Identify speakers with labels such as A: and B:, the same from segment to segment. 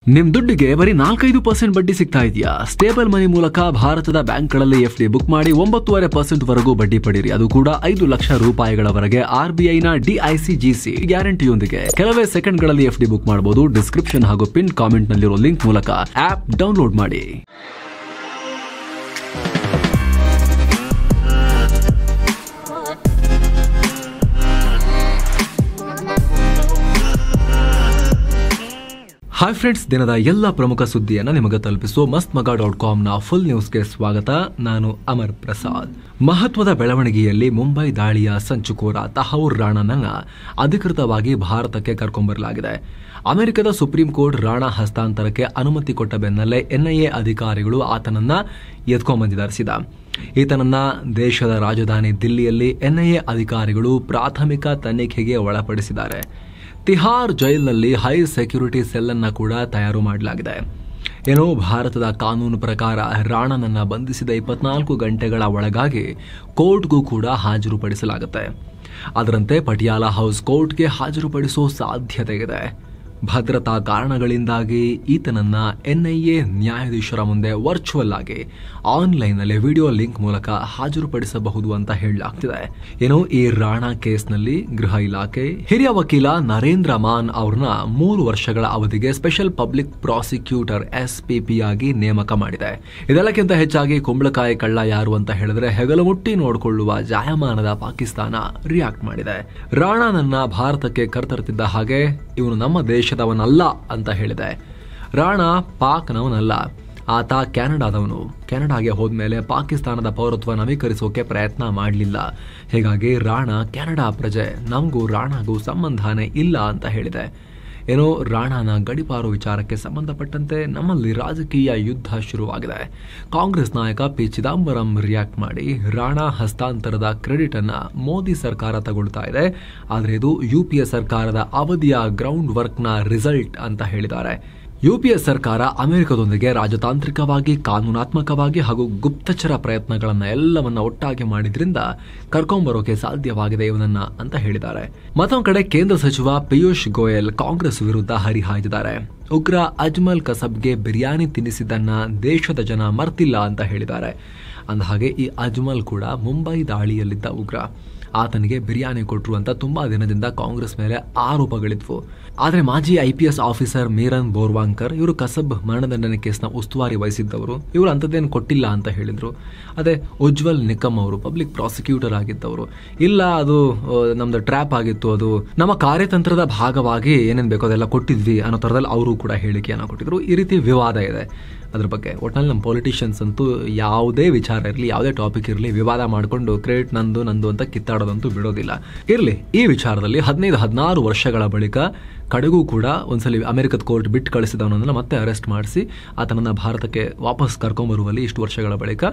A: ನಿಮ್ ದುಡ್ಡಿಗೆ ಬರೀ 4-5% ಬಡ್ಡಿ ಸಿಗ್ತಾ ಇದೆಯಾ? ಸ್ಟೇಬಲ್ ಮನಿ ಮೂಲಕ ಭಾರತದ ಬ್ಯಾಂಕ್ಗಳಲ್ಲಿ ಎಫ್ಡಿ ಬುಕ್ ಮಾಡಿ 9.5% ವರೆಗೂ ಬಡ್ಡಿ ಪಡೀರಿ. ಅದು ಕೂಡ 5 ಲಕ್ಷ ರೂಪಾಯಿಗಳವರೆಗೆ RBIನ DICGC ಗ್ಯಾರಂಟಿಯೊಂದಿಗೆ. ಕೆಲವೇ ಸೆಕೆಂಡ್ಗಳಲ್ಲಿ ಎಫ್ಡಿ ಬುಕ್ ಮಾಡಬಹುದು. ಡಿಸ್ಕ್ರಿಪ್ಷನ್ ಹಾಗೂ ಪಿನ್ ಕಾಮೆಂಟ್ ನಲ್ಲಿರೋ ಲಿಂಕ್ ಮೂಲಕ ಆಪ್ ಡೌನ್ಲೋಡ್ ಮಾಡಿ. ಹಾಯ್ ಫ್ರೆಂಡ್ಸ್, ದಿನದ ಎಲ್ಲ ಪ್ರಮುಖ ಸುದ್ದಿಯನ್ನು ನಿಮಗೆ ತಲುಪಿಸುವ mastmaga.comನ ಫುಲ್ ನ್ಯೂಸ್ಗೆ ಸ್ವಾಗತ. ನಾನು ಅಮರ್ ಪ್ರಸಾದ್. ಮಹತ್ವದ ಬೆಳವಣಿಗೆಯಲ್ಲಿ ಮುಂಬೈ ದಾಳಿಯ ಸಂಚುಕೋರ ತಹೌರ್ ರಾಣಾನನ್ನ ಅಧಿಕೃತವಾಗಿ ಭಾರತಕ್ಕೆ ಕರ್ಕೊಂಡ್ಬರಲಾಗಿದೆ. ಅಮೆರಿಕದ ಸುಪ್ರೀಂ ಕೋರ್ಟ್ ರಾಣಾ ಹಸ್ತಾಂತರಕ್ಕೆ ಅನುಮತಿ ಕೊಟ್ಟ ಬೆನ್ನಲ್ಲೇ NIA ಅಧಿಕಾರಿಗಳು ಆತನನ್ನ ಎತ್ಕೊಂಡ್ಬಂದಿದ್ದಾರಿಸಿದ. ಈತನನ್ನ ದೇಶದ ರಾಜಧಾನಿ ದಿಲ್ಲಿಯಲ್ಲಿ NIA ಅಧಿಕಾರಿಗಳು ಪ್ರಾಥಮಿಕ ತನಿಖೆಗೆ ಒಳಪಡಿಸಿದ್ದಾರೆ. ತಿಹಾರ್ ಜೈಲ್ನಲ್ಲಿ ಹೈ ಸೆಕ್ಯೂರಿಟಿ ಸೆಲ್ ಅನ್ನ ಕೂಡ ತಯಾರು ಮಾಡಲಾಗಿದೆ. ಭಾರತದ ಕಾನೂನು ಪ್ರಕಾರ ರಾಣಾನನ್ನ ಬಂಧಿಸಿದ 24 ಗಂಟೆಗಳ ಒಳಗಾಗಿ ಕೋರ್ಟ್ಗೂ ಕೂಡ ಹಾಜರುಪಡಿಸಲಾಗುತ್ತೆ. ಅದರಂತೆ ಪಟಿಯಾಲ ಹೌಸ್ ಕೋರ್ಟ್ಗೆ ಹಾಜರುಪಡಿಸುವ ಸಾಧ್ಯತೆ ಇದೆ. ಭದ್ರತಾ ಕಾರಣಗಳಿಂದಾಗಿ ಈತನನ್ನ NIA ನ್ಯಾಯಾಧೀಶರ ಮುಂದೆ ವರ್ಚುವಲ್ ಆಗಿ ಆನ್ಲೈನ್ನಲ್ಲಿ ವಿಡಿಯೋ ಲಿಂಕ್ ಮೂಲಕ ಹಾಜರುಪಡಿಸಬಹುದು ಅಂತ ಹೇಳಲಾಗ್ತಿದೆ. ಈ ರಾಣಾ ಕೇಸ್ನಲ್ಲಿ ಗೃಹ ಇಲಾಖೆ ಹಿರಿಯ ವಕೀಲ ನರೇಂದ್ರ ಮಾನ್ ಅವ್ರನ್ನ 3 ವರ್ಷಗಳ ಅವಧಿಗೆ ಸ್ಪೆಷಲ್ ಪಬ್ಲಿಕ್ ಪ್ರಾಸಿಕ್ಯೂಟರ್ SPP ಆಗಿ ನೇಮಕ ಮಾಡಿದೆ. ಇದೆಲ್ಲಕ್ಕಿಂತ ಹೆಚ್ಚಾಗಿ ಕುಂಬಳಕಾಯಿ ಕಳ್ಳ ಯಾರು ಅಂತ ಹೇಳಿದ್ರೆ ಹೆಗಲು ಮುಟ್ಟಿ ನೋಡಿಕೊಳ್ಳುವ ಜಾಯಮಾನದ ಪಾಕಿಸ್ತಾನ ರಿಯಾಕ್ಟ್ ಮಾಡಿದೆ. ರಾಣಾನನ್ನ ಭಾರತಕ್ಕೆ ಕರೆತರುತ್ತಿದ್ದ ಹಾಗೆ ಇವನು ನಮ್ಮ ದೇಶದವನಲ್ಲ ಅಂತ ಹೇಳಿದೆ. ರಾಣಾ ಪಾಕ್ನವನಲ್ಲ, ಆತ ಕೆನಡಾದವನು. ಕೆನಡಾಗೆ ಹೋದ್ಮೇಲೆ ಪಾಕಿಸ್ತಾನದ ಪೌರತ್ವ ನವೀಕರಿಸೋಕೆ ಪ್ರಯತ್ನ ಮಾಡಲಿಲ್ಲ. ಹೀಗಾಗಿ ರಾಣಾ ಕೆನಡಾ ಪ್ರಜೆ, ನಮಗೂ ರಾಣಾಗೂ ಸಂಬಂಧನೇ ಇಲ್ಲ ಅಂತ ಹೇಳಿದೆ. ರಾಣಾನ ಗಡಿಪಾರು ವಿಚಾರಕ್ಕೆ ಸಂಬಂಧಪಟ್ಟಂತೆ ನಮ್ಮಲ್ಲಿ ರಾಜಕೀಯ ಯುದ್ಧ ಶುರುವಾಗಿದೆ. ಕಾಂಗ್ರೆಸ್ ನಾಯಕ ಪಿ ಚಿದಂಬರಂ ರಿಯಾಕ್ಟ್ ಮಾಡಿ ರಾಣಾ ಹಸ್ತಾಂತರದ ಕ್ರೆಡಿಟ್ ಅನ್ನ ಮೋದಿ ಸರ್ಕಾರ ತಗೊಳ್ತಾ ಇದೆ, ಆದರೆ ಇದು UPA ಸರ್ಕಾರದ ಅವಧಿಯ ಗ್ರೌಂಡ್ ವರ್ಕ್ ನ ರಿಸಲ್ಟ್ ಅಂತ ಹೇಳಿದ್ದಾರೆ. UPA ಸರ್ಕಾರ ಅಮೆರಿಕದೊಂದಿಗೆ ರಾಜತಾಂತ್ರಿಕವಾಗಿ, ಕಾನೂನಾತ್ಮಕವಾಗಿ ಹಾಗೂ ಗುಪ್ತಚರ ಪ್ರಯತ್ನಗಳನ್ನ ಎಲ್ಲವನ್ನ ಒಟ್ಟಾಗಿ ಮಾಡಿದ್ರಿಂದ ಕರ್ಕೊಂಡ್ಬರೋಕೆ ಸಾಧ್ಯವಾಗಿದೆ ಇವನನ್ನ ಅಂತ ಹೇಳಿದ್ದಾರೆ. ಮತ್ತೊಂದು ಕಡೆ ಕೇಂದ್ರ ಸಚಿವ ಪಿಯೂಷ್ ಗೋಯಲ್ ಕಾಂಗ್ರೆಸ್ ವಿರುದ್ಧ ಹರಿಹಾಯ್ದಿದ್ದಾರೆ. ಉಗ್ರ ಅಜ್ಮಲ್ ಕಸಬ್ಗೆ ಬಿರಿಯಾನಿ ತಿನ್ನಿಸಿದ್ದನ್ನ ದೇಶದ ಜನ ಮರ್ತಿಲ್ಲ ಅಂತ ಹೇಳಿದ್ದಾರೆ. ಅಂದಹಾಗೆ ಈ ಅಜ್ಮಲ್ ಕೂಡ ಮುಂಬೈ ದಾಳಿಯಲ್ಲಿದ್ದ ಉಗ್ರ. ಆತನಿಗೆ ಬಿರಿಯಾನಿ ಕೊಟ್ಟರು ಅಂತ ತುಂಬಾ ದಿನದಿಂದ ಕಾಂಗ್ರೆಸ್ ಮೇಲೆ ಆರೋಪಗಳಿದ್ವು. ಆದರೆ ಮಾಜಿ IPS ಆಫೀಸರ್ ಮೀರನ್ ಬೋರ್ವಾಂಕರ್ ಇವರು ಕಸಬ್ ಮರಣದಂಡನೆ ಕೇಸ್ನ ಉಸ್ತುವಾರಿ ವಹಿಸಿದ್ದವರು, ಇವರು ಅಂಥದ್ದೇನು ಕೊಟ್ಟಿಲ್ಲ ಅಂತ ಹೇಳಿದ್ರು. ಅದೇ ಉಜ್ವಲ್ ನಿಕಮ್ ಅವರು ಪಬ್ಲಿಕ್ ಪ್ರಾಸಿಕ್ಯೂಟರ್ ಆಗಿದ್ದವರು, ಇಲ್ಲ ಅದು ನಮ್ದು ಟ್ರ್ಯಾಪ್ ಆಗಿತ್ತು, ಅದು ನಮ್ಮ ಕಾರ್ಯತಂತ್ರದ ಭಾಗವಾಗಿ ಏನೇನು ಬೇಕೋ ಅದೆಲ್ಲ ಕೊಟ್ಟಿದ್ವಿ ಅನ್ನೋ ಥರದಲ್ಲಿ ಅವರು ಕೂಡ ಹೇಳಿಕೆಯನ್ನು ಕೊಟ್ಟಿದ್ರು. ಈ ರೀತಿ ವಿವಾದ ಇದೆ ಅದ್ರ ಬಗ್ಗೆ. ಒಟ್ಟಿನಲ್ಲಿ ನಮ್ಮ ಪೊಲಿಟಿಷಿಯನ್ಸ್ ಅಂತೂ ಯಾವುದೇ ವಿಚಾರ ಇರಲಿ, ಯಾವುದೇ ಟಾಪಿಕ್ ಇರಲಿ, ವಿವಾದ ಮಾಡಿಕೊಂಡು ಕ್ರೆಡಿಟ್ ನಂದು ಅಂತ ಕಿತ್ತಾಡೋದಂತೂ ಬಿಡೋದಿಲ್ಲ. ಇರಲಿ, ಈ ವಿಚಾರದಲ್ಲಿ 15-16 ವರ್ಷಗಳ ಬಳಿಕ ಕಡೆಗೂ ಕೂಡ ಒಂದ್ಸಲಿ ಅಮೆರಿಕದ ಕೋರ್ಟ್ ಬಿಟ್ಟು ಕಳಿಸಿದವನನ್ನ ಮತ್ತೆ ಅರೆಸ್ಟ್ ಮಾಡಿಸಿ ಆತನನ್ನ ಭಾರತಕ್ಕೆ ವಾಪಸ್ ಕರ್ಕೊಂಡ್ಬರುವಲ್ಲಿ ಇಷ್ಟು ವರ್ಷಗಳ ಬಳಿಕ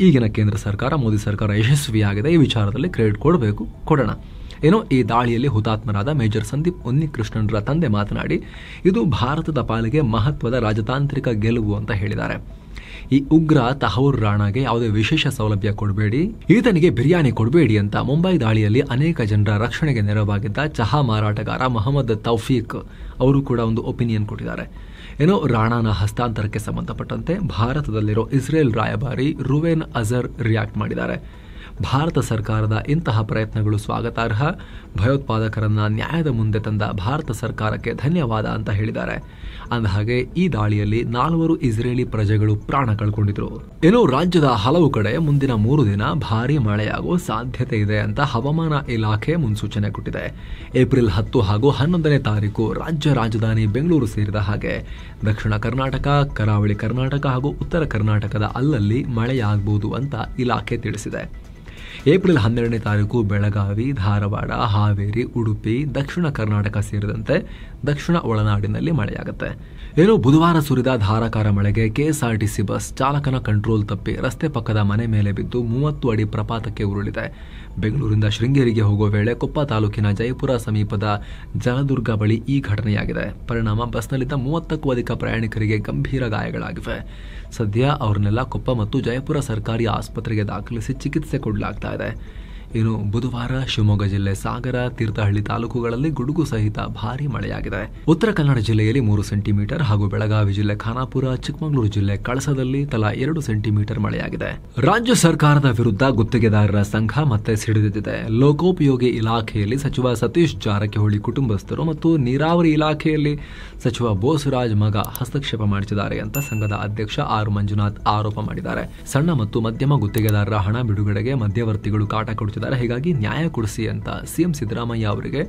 A: ಈಗಿನ ಕೇಂದ್ರ ಸರ್ಕಾರ, ಮೋದಿ ಸರ್ಕಾರ ಯಶಸ್ವಿಯಾಗಿದೆ. ಈ ವಿಚಾರದಲ್ಲಿ ಕ್ರೆಡಿಟ್ ಕೊಡಬೇಕು, ಕೊಡೋಣ. ಈ ದಾಳಿಯಲ್ಲಿ ಹುತಾತ್ಮರಾದ ಮೇಜರ್ ಸಂದೀಪ್ ಉನ್ನಿಕೃಷ್ಣನ್ರ ತಂದೆ ಮಾತನಾಡಿ, ಇದು ಭಾರತದ ಪಾಲಿಗೆ ಮಹತ್ವದ ರಾಜತಾಂತ್ರಿಕ ಗೆಲುವು ಅಂತ ಹೇಳಿದ್ದಾರೆ. ಈ ಉಗ್ರ ತಹೌರ್ ರಾಣಾಗೆ ಯಾವುದೇ ವಿಶೇಷ ಸೌಲಭ್ಯ ಕೊಡಬೇಡಿ, ಈತನಿಗೆ ಬಿರಿಯಾನಿ ಕೊಡಬೇಡಿ ಅಂತ ಮುಂಬೈ ದಾಳಿಯಲ್ಲಿ ಅನೇಕ ಜನರ ರಕ್ಷಣೆಗೆ ನೆರವಾಗಿದ್ದ ಚಹಾ ಮಾರಾಟಗಾರ ಮೊಹಮ್ಮದ್ ತೌಫೀಕ್ ಅವರು ಕೂಡ ಒಂದು ಒಪಿನಿಯನ್ ಕೊಟ್ಟಿದ್ದಾರೆ. ರಾಣಾನ ಹಸ್ತಾಂತರಕ್ಕೆ ಸಂಬಂಧಪಟ್ಟಂತೆ ಭಾರತದಲ್ಲಿರೋ ಇಸ್ರೇಲ್ ರಾಯಭಾರಿ ರುವೆನ್ ಅಜರ್ ರಿಯಾಕ್ಟ್ ಮಾಡಿದ್ದಾರೆ. ಭಾರತ ಸರ್ಕಾರದ ಇಂತಹ ಪ್ರಯತ್ನಗಳು ಸ್ವಾಗತಾರ್ಹ. ಭಯೋತ್ಪಾದಕರನ್ನ ನ್ಯಾಯದ ಮುಂದೆ ತಂದ ಭಾರತ ಸರ್ಕಾರಕ್ಕೆ ಧನ್ಯವಾದ ಅಂತ ಹೇಳಿದ್ದಾರೆ. ಅಂದಹಾಗೆ ಈ ದಾಳಿಯಲ್ಲಿ 4 ಇಸ್ರೇಲಿ ಪ್ರಜೆಗಳು ಪ್ರಾಣ ಕಳ್ಕೊಂಡಿದ್ರು. ರಾಜ್ಯದ ಹಲವು ಕಡೆ ಮುಂದಿನ 3 ದಿನ ಭಾರೀ ಮಳೆಯಾಗುವ ಸಾಧ್ಯತೆ ಇದೆ ಅಂತ ಹವಾಮಾನ ಇಲಾಖೆ ಮುನ್ಸೂಚನೆ ಕೊಟ್ಟಿದೆ. ಏಪ್ರಿಲ್ 10 ಹಾಗೂ 11ನೇ ತಾರೀಕು ರಾಜ್ಯ ರಾಜಧಾನಿ ಬೆಂಗಳೂರು ಸೇರಿದ ಹಾಗೆ ದಕ್ಷಿಣ ಕರ್ನಾಟಕ, ಕರಾವಳಿ ಕರ್ನಾಟಕ ಹಾಗೂ ಉತ್ತರ ಕರ್ನಾಟಕದ ಅಲ್ಲಲ್ಲಿ ಮಳೆಯಾಗಬಹುದು ಅಂತ ಇಲಾಖೆ ತಿಳಿಸಿದೆ. ಏಪ್ರಿಲ್ 12ನೇ ತಾರೀಕು ಬೆಳಗಾವಿ, ಧಾರವಾಡ, ಹಾವೇರಿ, ಉಡುಪಿ, ದಕ್ಷಿಣ ಕರ್ನಾಟಕ ಸೇರಿದಂತೆ ದಕ್ಷಿಣ ಒಳನಾಡಿನಲ್ಲಿ ಮಳೆಯಾಗುತ್ತೆ. ಬುಧವಾರ ಸುರಿದ ಧಾರಾಕಾರ ಮಳೆಗೆ KSRTC ಬಸ್ ಚಾಲಕನ ಕಂಟ್ರೋಲ್ ತಪ್ಪಿ ರಸ್ತೆ ಪಕ್ಕದ ಮನೆ ಮೇಲೆ ಬಿದ್ದು 30 ಅಡಿ ಪ್ರಪಾತಕ್ಕೆ ಉರುಳಿದೆ. ಬೆಂಗಳೂರಿಂದ ಶೃಂಗೇರಿಗೆ ಹೋಗುವ ವೇಳೆ ಕೊಪ್ಪ ತಾಲೂಕಿನ ಜಯಪುರ ಸಮೀಪದ ಜಲದುರ್ಗ ಬಳಿ ಈ ಘಟನೆಯಾಗಿದೆ. ಪರಿಣಾಮ ಬಸ್ನಲ್ಲಿದ್ದ 30ಕ್ಕೂ ಅಧಿಕ ಪ್ರಯಾಣಿಕರಿಗೆ ಗಂಭೀರ ಗಾಯಗಳಾಗಿವೆ. ಸದ್ಯ ಅವರನ್ನೆಲ್ಲ ಕೊಪ್ಪ ಮತ್ತು ಜಯಪುರ ಸರ್ಕಾರಿ ಆಸ್ಪತ್ರೆಗೆ ದಾಖಲಿಸಿ ಚಿಕಿತ್ಸೆ ಕೊಡಲಾಗ್ತಾ ಇದೆ. ಇನ್ನು ಬುಧವಾರ ಶಿವಮೊಗ್ಗ ಜಿಲ್ಲೆ ಸಾಗರ, ತೀರ್ಥಹಳ್ಳಿ ತಾಲೂಕುಗಳಲ್ಲಿ ಗುಡುಗು ಸಹಿತ ಭಾರೀ ಮಳೆಯಾಗಿದೆ. ಉತ್ತರ ಕನ್ನಡ ಜಿಲ್ಲೆಯಲ್ಲಿ 3 ಸೆಂಟಿಮೀಟರ್ ಹಾಗೂ ಬೆಳಗಾವಿ ಜಿಲ್ಲೆ ಖಾನಾಪುರ, ಚಿಕ್ಕಮಗಳೂರು ಜಿಲ್ಲೆ ಕಳಸದಲ್ಲಿ ತಲಾ 2 ಸೆಂಟಿಮೀಟರ್ ಮಳೆಯಾಗಿದೆ. ರಾಜ್ಯ ಸರ್ಕಾರದ ವಿರುದ್ಧ ಗುತ್ತಿಗೆದಾರರ ಸಂಘ ಮತ್ತೆ ಸಿಡಿದೆದ್ದಿದೆ. ಲೋಕೋಪಯೋಗಿ ಇಲಾಖೆಯಲ್ಲಿ ಸಚಿವ ಸತೀಶ್ ಜಾರಕಿಹೊಳಿ ಕುಟುಂಬಸ್ಥರು ಮತ್ತು ನೀರಾವರಿ ಇಲಾಖೆಯಲ್ಲಿ ಸಚಿವ ಬೋಸರಾಜ್ ಮಗ ಹಸ್ತಕ್ಷೇಪ ಮಾಡಿಸಿದ್ದಾರೆ ಅಂತ ಸಂಘದ ಅಧ್ಯಕ್ಷ ಆರ್ ಮಂಜುನಾಥ್ ಆರೋಪ ಮಾಡಿದ್ದಾರೆ. ಸಣ್ಣ ಮತ್ತು ಮಧ್ಯಮ ಗುತ್ತಿಗೆದಾರರ ಹಣ ಬಿಡುಗಡೆಗೆ ಮಧ್ಯವರ್ತಿಗಳು ಕಾಟ ಕೊಡುತ್ತಿದ್ದಾರೆ. ಹೀಗಾಗಿ ನ್ಯಾಯ ಕೊಡಿಸಿ ಅಂತ ಸಿಎಂ ಸಿದ್ದರಾಮಯ್ಯ ಅವರಿಗೆ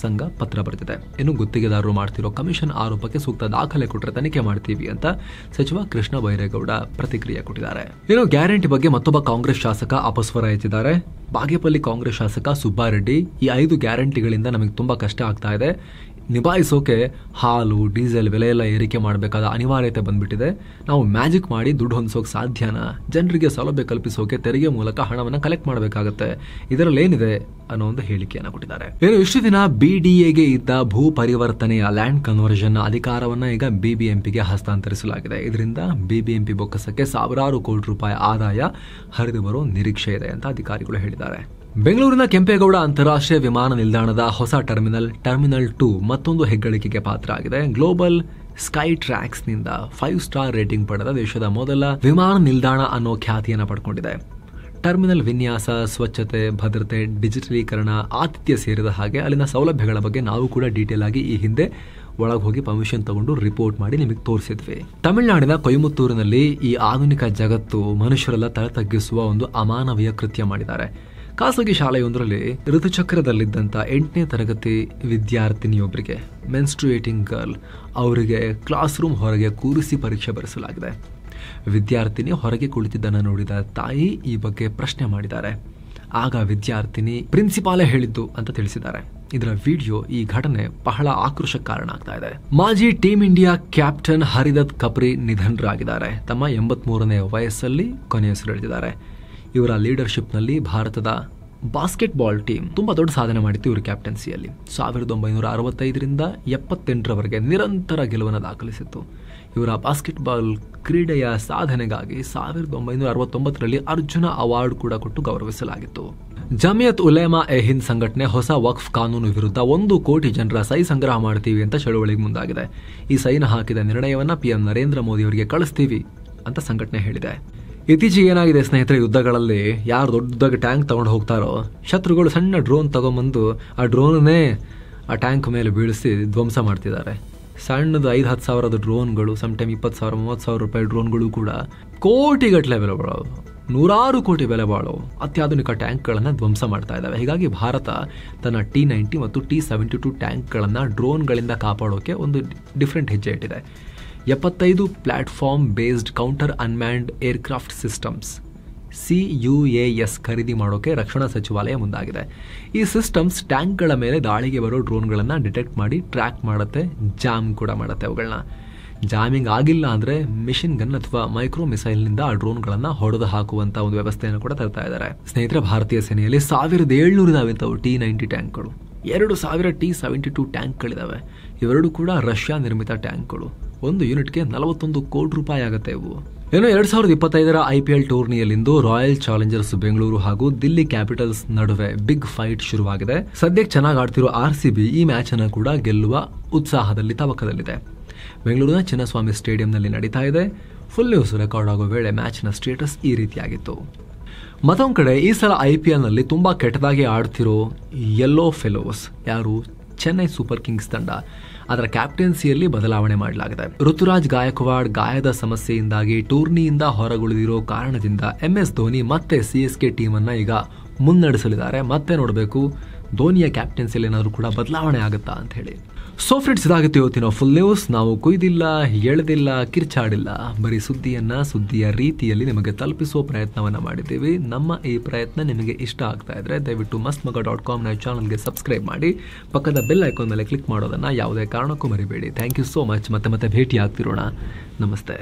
A: ಸಂಘ ಪತ್ರ ಬರೆದಿದೆ. ಇನ್ನು ಗುತ್ತಿಗೆದಾರರು ಮಾಡ್ತಿರೋ ಕಮಿಷನ್ ಆರೋಪಕ್ಕೆ ಸೂಕ್ತ ದಾಖಲೆ ಕೊಟ್ಟರೆ ತನಿಖೆ ಮಾಡ್ತೀವಿ ಅಂತ ಸಚಿವ ಕೃಷ್ಣ ಬೈರೇಗೌಡ ಪ್ರತಿಕ್ರಿಯೆ ಕೊಟ್ಟಿದ್ದಾರೆ. ಇನ್ನು ಗ್ಯಾರಂಟಿ ಬಗ್ಗೆ ಮತ್ತೊಬ್ಬ ಕಾಂಗ್ರೆಸ್ ಶಾಸಕ ಅಪಸ್ವರ ಎತ್ತಿದ್ದಾರೆ. ಬಾಗೇಪಲ್ಲಿ ಕಾಂಗ್ರೆಸ್ ಶಾಸಕ ಸುಬ್ಬಾರೆಡ್ಡಿ, ಈ 5 ಗ್ಯಾರಂಟಿಗಳಿಂದ ನಮಗೆ ತುಂಬಾ ಕಷ್ಟ ಆಗ್ತಾ ಇದೆ, ನಿಭಾಯಿಸೋಕೆ ಹಾಲು ಡೀಸೆಲ್ ಬೆಲೆ ಎಲ್ಲ ಏರಿಕೆ ಮಾಡಬೇಕಾದ ಅನಿವಾರ್ಯತೆ ಬಂದ್ಬಿಟ್ಟಿದೆ. ನಾವು ಮ್ಯಾಜಿಕ್ ಮಾಡಿ ದುಡ್ಡು ಹೊಂದಿಸೋಕೆ ಸಾಧ್ಯನಾ? ಜನರಿಗೆ ಸೌಲಭ್ಯ ಕಲ್ಪಿಸೋಕೆ ತೆರಿಗೆ ಮೂಲಕ ಹಣವನ್ನು ಕಲೆಕ್ಟ್ ಮಾಡಬೇಕಾಗತ್ತೆ, ಇದರಲ್ಲಿ ಏನಿದೆ ಅನ್ನೋ ಒಂದು ಹೇಳಿಕೆಯನ್ನು ಕೊಟ್ಟಿದ್ದಾರೆ. ಏನು ಇಷ್ಟು ದಿನ ಬಿಡಿಎಗೆ ಇದ್ದ ಭೂ ಪರಿವರ್ತನೆಯ ಲ್ಯಾಂಡ್ ಕನ್ವರ್ಷನ್ ಅಧಿಕಾರವನ್ನ ಈಗ ಬಿಬಿಎಂಪಿಗೆ ಹಸ್ತಾಂತರಿಸಲಾಗಿದೆ. ಇದರಿಂದ ಬಿಬಿಎಂಪಿ ಬೊಕ್ಕಸಕ್ಕೆ ಸಾವಿರಾರು ಕೋಟಿ ರೂಪಾಯಿ ಆದಾಯ ಹರಿದು ಬರೋ ನಿರೀಕ್ಷೆ ಇದೆ ಅಂತ ಅಧಿಕಾರಿಗಳು ಹೇಳಿದ್ದಾರೆ. ಬೆಂಗಳೂರಿನ ಕೆಂಪೇಗೌಡ ಅಂತಾರಾಷ್ಟ್ರೀಯ ವಿಮಾನ ನಿಲ್ದಾಣದ ಹೊಸ ಟರ್ಮಿನಲ್ 2 ಮತ್ತೊಂದು ಹೆಗ್ಗಳಿಕೆಗೆ ಪಾತ್ರ ಆಗಿದೆ. ಗ್ಲೋಬಲ್ ಸ್ಕೈ ಟ್ರ್ಯಾಕ್ಸ್ ನಿಂದ 5 ಸ್ಟಾರ್ ರೇಟಿಂಗ್ ಪಡೆದ ದೇಶದ ಮೊದಲ ವಿಮಾನ ನಿಲ್ದಾಣ ಅನ್ನೋ ಖ್ಯಾತಿಯನ್ನು ಪಡ್ಕೊಂಡಿದೆ. ಟರ್ಮಿನಲ್ ವಿನ್ಯಾಸ, ಸ್ವಚ್ಛತೆ, ಭದ್ರತೆ, ಡಿಜಿಟಲೀಕರಣ, ಆತಿಥ್ಯ ಸೇರಿದ ಹಾಗೆ ಅಲ್ಲಿನ ಸೌಲಭ್ಯಗಳ ಬಗ್ಗೆ ನಾವು ಕೂಡ ಡೀಟೇಲ್ ಆಗಿ ಈ ಹಿಂದೆ ಒಳಗೆ ಹೋಗಿ ಪರ್ಮಿಷನ್ ತಗೊಂಡು ರಿಪೋರ್ಟ್ ಮಾಡಿ ನಿಮಗೆ ತೋರಿಸಿದ್ವಿ. ತಮಿಳುನಾಡಿನ ಕೊಯಮತ್ತೂರಿನಲ್ಲಿ ಈ ಆಧುನಿಕ ಜಗತ್ತು ಮನುಷ್ಯರೆಲ್ಲ ತಲೆ ತಗ್ಗಿಸುವ ಒಂದು ಅಮಾನವೀಯ ಕೃತ್ಯ ಮಾಡಿದ್ದಾರೆ. ಖಾಸಗಿ ಶಾಲೆಯೊಂದರಲ್ಲಿ ಋತುಚಕ್ರದಲ್ಲಿದ್ದಂಥ 8ನೇ ತರಗತಿ ವಿದ್ಯಾರ್ಥಿನಿಯೊಬ್ಬರಿಗೆ, ಮೆನ್ಸ್ಟ್ರುಯೇಟಿಂಗ್ ಗರ್ಲ್, ಅವರಿಗೆ ಕ್ಲಾಸ್ ರೂಮ್ ಹೊರಗೆ ಕೂರಿಸಿ ಪರೀಕ್ಷೆ ಬರೆಸಲಾಗಿದೆ. ವಿದ್ಯಾರ್ಥಿನಿ ಹೊರಗೆ ಕುಳಿತಿದ್ದನ್ನು ನೋಡಿದ ತಾಯಿ ಈ ಬಗ್ಗೆ ಪ್ರಶ್ನೆ ಮಾಡಿದ್ದಾರೆ. ಆಗ ವಿದ್ಯಾರ್ಥಿನಿ ಪ್ರಿನ್ಸಿಪಾಲೇ ಹೇಳಿದ್ದು ಅಂತ ತಿಳಿಸಿದ್ದಾರೆ. ಇದರ ವಿಡಿಯೋ, ಈ ಘಟನೆ ಬಹಳ ಆಕ್ರೋಶಕ್ಕೆ ಕಾರಣ ಆಗ್ತಾ ಇದೆ. ಮಾಜಿ ಟೀಮ್ ಇಂಡಿಯಾ ಕ್ಯಾಪ್ಟನ್ ಹರಿದತ್ ಕಪ್ರಿ ನಿಧನರಾಗಿದ್ದಾರೆ. ತಮ್ಮ 83ನೇ ವಯಸ್ಸಲ್ಲಿ ಕೊನೆಯುಸಿರೆಳೆದಿದ್ದಾರೆ. ಇವರ ಲೀಡರ್ಶಿಪ್ನಲ್ಲಿ ಭಾರತದ ಬಾಸ್ಕೆಟ್ಬಾಲ್ ಟೀಮ್ ತುಂಬಾ ದೊಡ್ಡ ಸಾಧನೆ ಮಾಡಿತ್ತು. ಇವರು ಕ್ಯಾಪ್ಟನ್ಸಿಯಲ್ಲಿ 1965ರಿಂದ 78ರವರೆಗೆ ನಿರಂತರ ಗೆಲುವನ್ನು ದಾಖಲಿಸಿತ್ತು. ಇವರ ಬಾಸ್ಕೆಟ್ಬಾಲ್ ಕ್ರೀಡೆಯ ಸಾಧನೆಗಾಗಿ 1969ರಲ್ಲಿ ಅರ್ಜುನ ಅವಾರ್ಡ್ ಕೂಡ ಕೊಟ್ಟು ಗೌರವಿಸಲಾಗಿತ್ತು. ಜಮಿಯತ್ ಉಲೇಮಾ ಎ ಹಿಂದ್ ಸಂಘಟನೆ ಹೊಸ ವಕ್ಫ್ ಕಾನೂನು ವಿರುದ್ಧ 1 ಕೋಟಿ ಜನರ ಸಹಿ ಸಂಗ್ರಹ ಮಾಡ್ತೀವಿ ಅಂತ ಚಳವಳಿಗೆ ಮುಂದಾಗಿದೆ. ಈ ಸಹಿನ ಹಾಕಿದ ನಿರ್ಣಯವನ್ನ PM ನರೇಂದ್ರ ಮೋದಿ ಅವರಿಗೆ ಕಳಿಸ್ತೀವಿ ಅಂತ ಸಂಘಟನೆ ಹೇಳಿದೆ. ಇತ್ತೀಚೆಗೆ ಏನಾಗಿದೆ ಸ್ನೇಹಿತರೆ, ಯುದ್ಧಗಳಲ್ಲಿ ಯಾರು ದೊಡ್ಡದಾಗಿ ಟ್ಯಾಂಕ್ ತಗೊಂಡು ಹೋಗ್ತಾರೋ, ಶತ್ರುಗಳು ಸಣ್ಣ ಡ್ರೋನ್ ತಗೊಂಬಂದು ಆ ಡ್ರೋನ್ನೇ ಆ ಟ್ಯಾಂಕ್ ಮೇಲೆ ಬೀಳಿಸಿ ಧ್ವಂಸ ಮಾಡ್ತಿದ್ದಾರೆ. ಸಣ್ಣದು 5-10 ಸಾವಿರದ ಡ್ರೋನ್ಗಳು, ಸಮ್ಟೈಮ್ 20,000 30,000 ರೂಪಾಯಿ ಡ್ರೋನ್ಗಳು ಕೂಡ ಕೋಟಿಗಟ್ಟಲೆ ಬೆಲೆ ಬಾಳೋ, 100 ಕೋಟಿ ಬೆಲೆ ಬಾಳೋ ಅತ್ಯಾಧುನಿಕ ಟ್ಯಾಂಕ್ಗಳನ್ನು ಧ್ವಂಸ ಮಾಡ್ತಾ ಇದ್ದಾವೆ. ಹೀಗಾಗಿ ಭಾರತ ತನ್ನ T-90 ಮತ್ತು T-72 ಟ್ಯಾಂಕ್ಗಳನ್ನು ಡ್ರೋನ್ಗಳಿಂದ ಕಾಪಾಡೋಕೆ ಒಂದು ಡಿಫ್ರೆಂಟ್ ಹೆಜ್ಜೆ ಇಟ್ಟಿದೆ. 75 platform based counter unmanned aircraft systems CUAS ಖರೀದಿ ಮಾಡೋಕೆ ರಕ್ಷಣಾ ಸಚಿವಾಲಯ ಮುಂದಾಗಿದೆ. ಈ ಸಿಸ್ಟಮ್ಸ್ ಟ್ಯಾಂಕ್ಗಳ ಮೇಲೆ ದಾಳಿಗೆ ಬರೋ ಡ್ರೋನ್ಗಳನ್ನು ಡಿಟೆಕ್ಟ್ ಮಾಡಿ ಟ್ರ್ಯಾಕ್ ಮಾಡುತ್ತೆ, ಜಾಮ್ ಕೂಡ ಮಾಡುತ್ತೆ. ಅವುಗಳನ್ನ ಜಾಮಿಂಗ್ ಆಗಿಲ್ಲ ಅಂದರೆ ಮಿಷಿನ್ ಗನ್ ಅಥವಾ ಮೈಕ್ರೋ ಮಿಸೈಲ್ನಿಂದ ಆ ಡ್ರೋನ್ಗಳನ್ನು ಹೊಡೆದು ಹಾಕುವಂಥ ಒಂದು ವ್ಯವಸ್ಥೆಯನ್ನು ಕೂಡ ತರ್ತಾ ಇದ್ದಾರೆ. ಸ್ನೇಹಿತರೆ, ಭಾರತೀಯ ಸೇನೆಯಲ್ಲಿ 1700 ಇದಾವೆ T-90 ಟ್ಯಾಂಕ್ಗಳು, 2000 T-72 ಟ್ಯಾಂಕ್ಗಳಿದಾವೆ. ಇವೆರಡು ಕೂಡ ರಷ್ಯಾ ನಿರ್ಮಿತ ಟ್ಯಾಂಕ್ಗಳು. ಒಂದು ಯೂನಿಟ್ಗೆ 41 ಕೋಟಿ ರೂಪಾಯಿ ಆಗುತ್ತೆ ಇವು. ಇನ್ನು 2025ರ IPL ಟೂರ್ನಿಯಲ್ಲಿಂದು ರಾಯಲ್ ಚಾಲೆಂಜರ್ಸ್ ಬೆಂಗಳೂರು ಹಾಗೂ ದಿಲ್ಲಿ ಕ್ಯಾಪಿಟಲ್ಸ್ ನಡುವೆ ಬಿಗ್ ಫೈಟ್ ಶುರುವಾಗಿದೆ. ಸದ್ಯಕ್ಕೆ ಚೆನ್ನಾಗಿ ಆಡ್ತಿರೋ RCB ಈ ಮ್ಯಾಚ್ ಅನ್ನು ಕೂಡ ಗೆಲ್ಲುವ ಉತ್ಸಾಹದಲ್ಲಿ ತವಕದಲ್ಲಿದೆ. ಬೆಂಗಳೂರಿನ ಚಿನ್ನಸ್ವಾಮಿ ಸ್ಟೇಡಿಯಂನಲ್ಲಿ ನಡೀತಾ ಇದೆ. ಫುಲ್ ನ್ಯೂಸ್ ರೆಕಾರ್ಡ್ ಆಗೋ ವೇಳೆ ಮ್ಯಾಚ್ನ ಸ್ಟೇಟಸ್ ಈ ರೀತಿಯಾಗಿತ್ತು. ಮತ್ತೊಂದು ಕಡೆ ಈ ಸಲ IPLನಲ್ಲಿ ತುಂಬಾ ಕೆಟ್ಟದಾಗಿ ಆಡ್ತಿರೋ ಯೆಲ್ಲೋ ಫೆಲೋಸ್ ಯಾರು, ಚೆನ್ನೈ ಸೂಪರ್ ಕಿಂಗ್ಸ್ ತಂಡ. ಅದರ ಕ್ಯಾಪ್ಟನ್ಸಿಯಲ್ಲಿ ಬದಲಾವಣೆ ಮಾಡಲಾಗಿದೆ. ಋತುರಾಜ್ ಗಾಯಕ್ವಾಡ್ ಗಾಯದ ಸಮಸ್ಯೆಯಿಂದಾಗಿ ಟೂರ್ನಿಯಿಂದ ಹೊರಗುಳಿದಿರೋ ಕಾರಣದಿಂದ MS ಧೋನಿ ಮತ್ತೆ CSK ಟೀಮ್ ಅನ್ನ ಈಗ ಮುನ್ನಡೆಸಲಿದ್ದಾರೆ. ಮತ್ತೆ ನೋಡಬೇಕು ಧೋನಿಯ ಕ್ಯಾಪ್ಟನ್ಸಿಯಲ್ಲಿ ಏನಾದರೂ ಕೂಡ ಬದಲಾವಣೆ ಆಗುತ್ತಾ ಅಂತ ಹೇಳಿ. ಸೊ ಫ್ರೆಂಡ್ಸ್, ಇದಾಗಿತ್ತು ಇವತ್ತಿನ ಫುಲ್ ನ್ಯೂಸ್. ನಾವು ಕುಯ್ದಿಲ್ಲ, ಎಳೆದಿಲ್ಲ, ಕಿರ್ಚಾಡಿಲ್ಲ, ಬರೀ ಸುದ್ದಿಯ ರೀತಿಯಲ್ಲಿ ನಿಮಗೆ ತಲುಪಿಸುವ ಪ್ರಯತ್ನವನ್ನ ಮಾಡಿದ್ದೀವಿ. ನಮ್ಮ ಈ ಪ್ರಯತ್ನ ನಿಮಗೆ ಇಷ್ಟ ಆಗ್ತಾ ಇದ್ರೆ ದಯವಿಟ್ಟು mastmaga.com ಚಾನಲ್ಗೆ ಸಬ್ಸ್ಕ್ರೈಬ್ ಮಾಡಿ, ಪಕ್ಕದ ಬೆಲ್ ಐಕಾನ್ ಮೇಲೆ ಕ್ಲಿಕ್ ಮಾಡೋದನ್ನ ಯಾವುದೇ ಕಾರಣಕ್ಕೂ ಮರಿಬೇಡಿ. Thank you so much. ಮತ್ತೆ ಭೇಟಿ ಆಗ್ತಿರೋಣ. ನಮಸ್ತೆ.